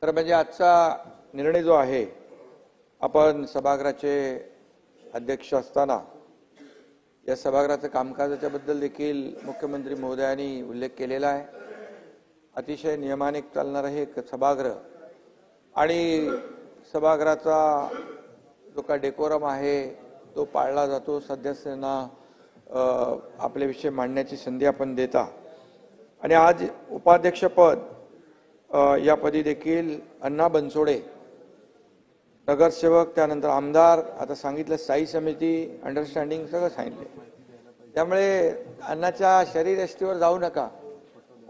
तर म्हणजे आजचा निर्णय जो आहे, आपण सभागृहाचे अध्यक्ष असताना या सभागृहाच्या कामकाजाच्या बद्दल देखील मुख्यमंत्री महोदयांनी उल्लेख केलेला आहे। अतिशय नियमाने चालणारे हे सभागृह आणि सभागृहाचा जो का डेकोरम आहे तो पाळला जातो। सदस्यांना आपले विषय मांडण्याची संधी आपण देता आणि आज उपाध्यक्षपद या पदी देखील अण्णा बनसोडे, नगरसेवक, त्यानंतर आमदार, आता सांगितलं स्थायी समिती, अंडरस्टँडिंग सगळं सांगितलं। त्यामुळे अण्णाच्या शरीरयष्टीवर जाऊ नका,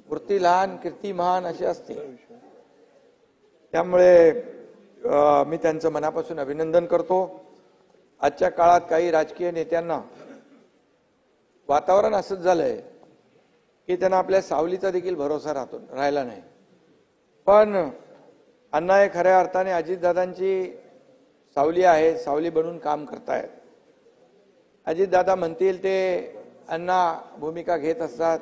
वृत्ती लहान कीर्ती महान अशी असते। त्यामुळे मी त्यांचं मनापासून अभिनंदन करतो। आजच्या काळात काही राजकीय नेत्यांना वातावरण असंच झालंय की त्यांना आपल्या सावलीचा देखील भरोसा राहिला नाही, पण अण्णा हे खऱ्या अर्थाने अजितदादांची सावली आहे, सावली बनून काम करतायत। अजितदादा म्हणतील ते अण्णा भूमिका घेत असतात,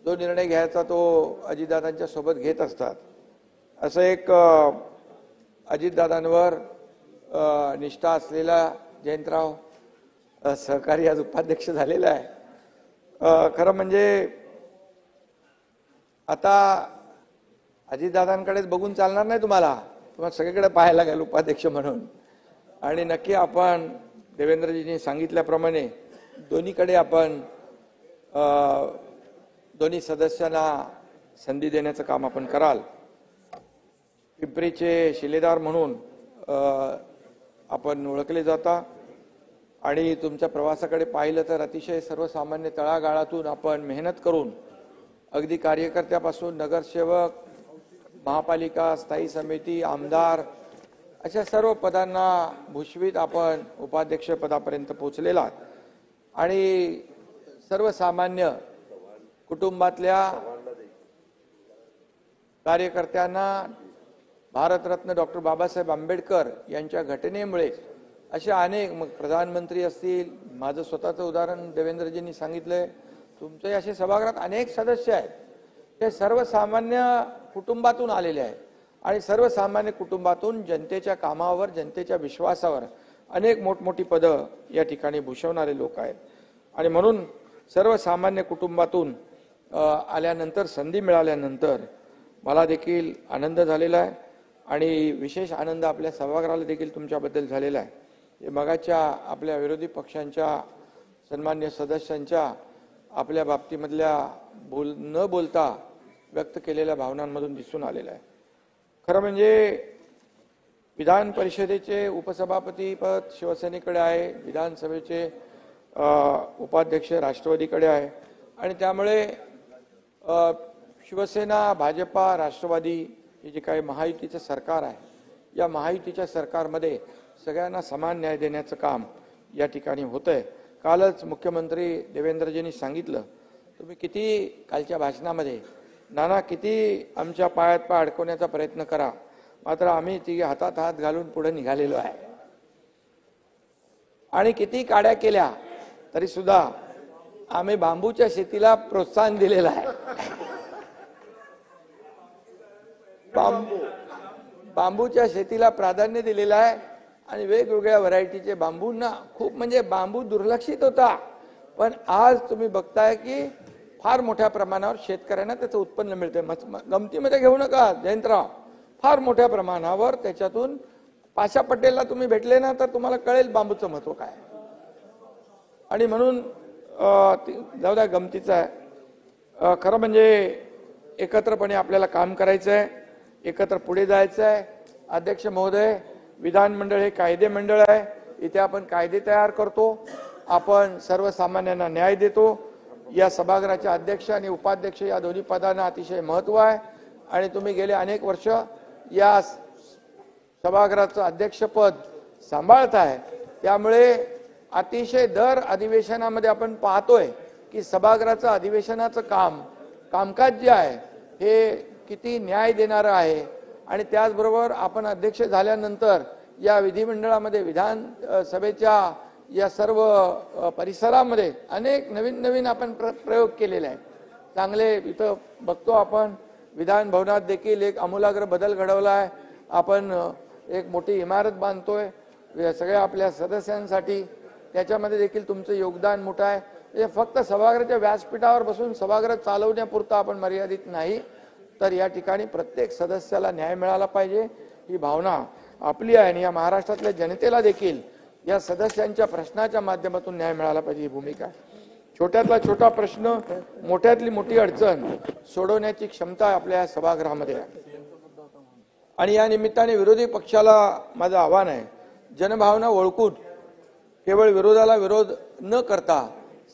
जो निर्णय घ्यायचा तो अजितदादांच्या सोबत घेत असतात। असं एक अजितदादांवर निष्ठा असलेला जयंतराव सहकारी आज उपाध्यक्ष झालेला आहे। खरं म्हणजे आता अजितदादांकडेच बघून चालणार नाही, तुम्हाला सगळीकडे पाहायला लागेल उपाध्यक्ष म्हणून। आणि नक्की आपण देवेंद्रजींनी सांगितल्याप्रमाणे दोन्हीकडे आपण दोन्ही सदस्यांना संधी देण्याचं काम आपण कराल। पिंपरीचे शिलेदार म्हणून आपण ओळखले जाता आणि तुमच्या प्रवासाकडे पाहिलं तर अतिशय सर्वसामान्य तळागाळातून आपण मेहनत करून अगदी कार्यकर्त्यापासून नगरसेवक, महापालिका, स्थायी समिती, आमदार अशा सर्व पदांना भूषवित आपण उपाध्यक्ष पदापर्यंत पोहोचलेला आणि सर्वसामान्य कुटुंबातल्या कार्यकर्त्यांना भारतरत्न डॉक्टर बाबासाहेब आंबेडकर यांच्या घटनेमुळे अशा अनेक, मग प्रधानमंत्री असतील, माझं स्वतःचं उदाहरण देवेंद्रजींनी सांगितलंय, तुमचे असे सभागृहात अनेक सदस्य आहेत, ते सर्वसामान्य कुटुंबातून आलेले आहेत आणि सर्वसामान्य कुटुंबातून जनतेच्या कामावर, जनतेच्या विश्वासावर अनेक मोठमोठी पदं या ठिकाणी भूषवणारे लोक आहेत। आणि म्हणून सर्वसामान्य कुटुंबातून आल्यानंतर, संधी मिळाल्यानंतर मला देखील आनंद झालेला आहे आणि विशेष आनंद आपल्या सभागृहाला देखील तुमच्याबद्दल झालेला आहे। हे मगाच्या आपल्या विरोधी पक्षांच्या सन्मान्य सदस्यांच्या आपल्या बाबतीमधल्या न बोलता व्यक्त केलेल्या भावनांमधून दिसून आलेलं आहे। खरं म्हणजे विधान परिषदेचे उपसभापती पद शिवसेनेकडे आहे, विधानसभेचे उपाध्यक्ष राष्ट्रवादीकडे आहे आणि त्यामुळे शिवसेना, भाजपा, राष्ट्रवादी हे जे काही महायुतीचं सरकार आहे, या महायुतीच्या सरकारमध्ये सगळ्यांना समान न्याय देण्याचं काम या ठिकाणी होतंय। कालच मुख्यमंत्री देवेंद्रजींनी सांगितलं, तुम्ही किती कालच्या भाषणामध्ये नाना किती आमच्या पायात पाय अडकवण्याचा प्रयत्न करा, मात्र आम्ही ती हातात हात घालून पुढे निघालेलो आहे आणि किती काड्या केल्या तरी सुद्धा आम्ही बांबूच्या शेतीला प्रोत्साहन दिलेलं आहे। बांबूच्या शेतीला प्राधान्य दिलेलं आहे आणि वेगवेगळ्या व्हरायटीचे बांबूंना खूप, म्हणजे बांबू दुर्लक्षित होता, पण आज तुम्ही बघताय की फार मोठ्या प्रमाणावर शेतकऱ्यांना त्याचं उत्पन्न मिळते। गमतीमध्ये घेऊ नका जयंतराव, फार मोठ्या प्रमाणावर त्याच्यातून पाशा पटेलला तुम्ही भेटले ना तर तुम्हाला कळेल बांबूचं महत्व काय। आणि म्हणून जाऊ द्या, गमतीचं आहे। खरं म्हणजे एकत्रपणे आपल्याला काम करायचं आहे, एकत्र पुढे जायचं आहे। अध्यक्ष महोदय, विधानमंडळ हे कायदे मंडळ आहे, इथे आपण कायदे तयार करतो, आपण सर्वसामान्यांना न्याय देतो। या सभागृहाचे अध्यक्ष आणि उपाध्यक्ष या दोन्ही पदांना अतिशय महत्व आहे आणि तुम्ही गेले अनेक वर्ष या सभागृहाचं अध्यक्षपद सांभाळताय। त्यामुळे अतिशय दर अधिवेशनामध्ये आपण पाहतोय की सभागृहाचं अधिवेशनाचं कामकाज जे आहे हे किती न्याय देणारं आहे आणि त्याचबरोबर आपण अध्यक्ष झाल्यानंतर या विधिमंडळामध्ये, विधानसभेच्या या सर्व परिसरामध्ये अनेक नवीन नवीन आपण प्रयोग केलेले आहेत। चांगले इथं बघतो आपण विधान भवनात देखील एक आमूलाग्र बदल घडवला आहे. आपण एक मोठी इमारत बांधतोय सगळ्या आपल्या सदस्यांसाठी. त्याच्यामध्ये देखील तुमचं योगदान मोठं आहे. म्हणजे फक्त सभागृहाच्या व्यासपीठावर बसून सभागृह चालवण्यापुरता आपण मर्यादित नाही, तर या ठिकाणी प्रत्येक सदस्याला न्याय मिळाला पाहिजे ही भावना आपली आहे आणि या महाराष्ट्रातल्या जनतेला देखील या सदस्यांच्या प्रश्नाच्या माध्यमातून न्याय मिळाला पाहिजे ही भूमिका आहे. छोट्यातला छोटा प्रश्न, मोठ्यातली मोठी अडचण सोडवण्याची क्षमता आपल्या या सभागृहामध्ये आहे. आणि या निमित्ताने विरोधी पक्षाला माझं आव्हान आहे, जनभावना ओळखून केवळ विरोधाला विरोध न करता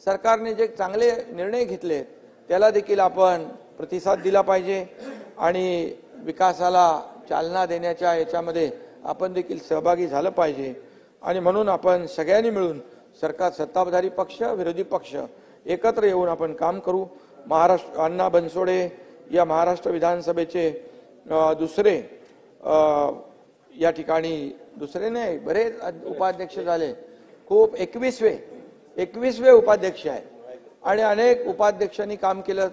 सरकारने जे चांगले निर्णय घेतले त्याला देखील आपण प्रतिसाद दिला पाहिजे आणि विकासाला चालना देण्याच्या याच्यामध्ये आपण देखील सहभागी झालं पाहिजे. आणि म्हणून आपण सगळ्यांनी मिळून सरकार, सत्ताधारी पक्ष, विरोधी पक्ष एकत्र येऊन आपण काम करू. महाराष्ट्र अण्णा बनसोडे या महाराष्ट्र विधानसभेचे दुसरे या ठिकाणी दुसरे नाही बरेच उपाध्यक्ष झाले, खूप 21वे उपाध्यक्ष आहे आणि अनेक उपाध्यक्षांनी काम केलं.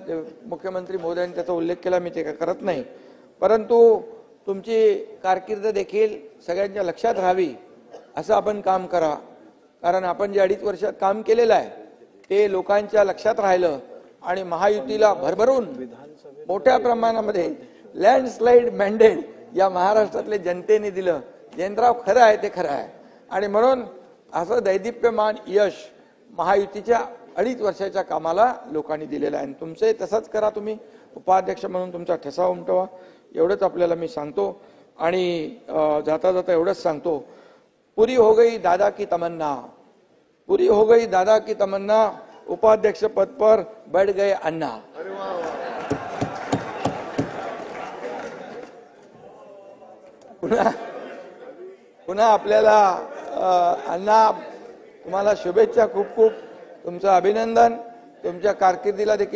मुख्यमंत्री महोदयांनी त्याचा उल्लेख केला, मी ते करत नाही, परंतु तुमची कारकीर्द देखील सगळ्यांच्या लक्षात राहावी असं आपण काम करा. कारण आपण जे 2.5 वर्षात काम केलेलं आहे ते लोकांच्या लक्षात राहिलं आणि महायुतीला भरभरून मोठ्या प्रमाणामध्ये लँडस्लाइड मॅन्डेट या महाराष्ट्रातल्या जनतेने दिलं. जयंतराव खरं आहे ते खरं आहे आणि म्हणून असं दैदिप्यमान यश महायुतीच्या 2.5 वर्षाच्या कामाला लोकांनी दिलेलं आहे. आणि तुमचे तसंच करा, तुम्ही उपाध्यक्ष म्हणून तुमचा ठसा उमटवा, एवढंच आपल्याला मी सांगतो. आणि जाता जाता एवढंच सांगतो, पूरी हो गई दादा की तमन्ना, पूरी हो गई दादा की तमन्ना, उपाध्यक्ष पद पर बैठ गए अन्ना. पुन्हा आपल्याला अण्णा तुम्हाला शुभेच्छा, खूप खूप तुमचं अभिनंदन. तुमच्या कारकिर्दीला देखील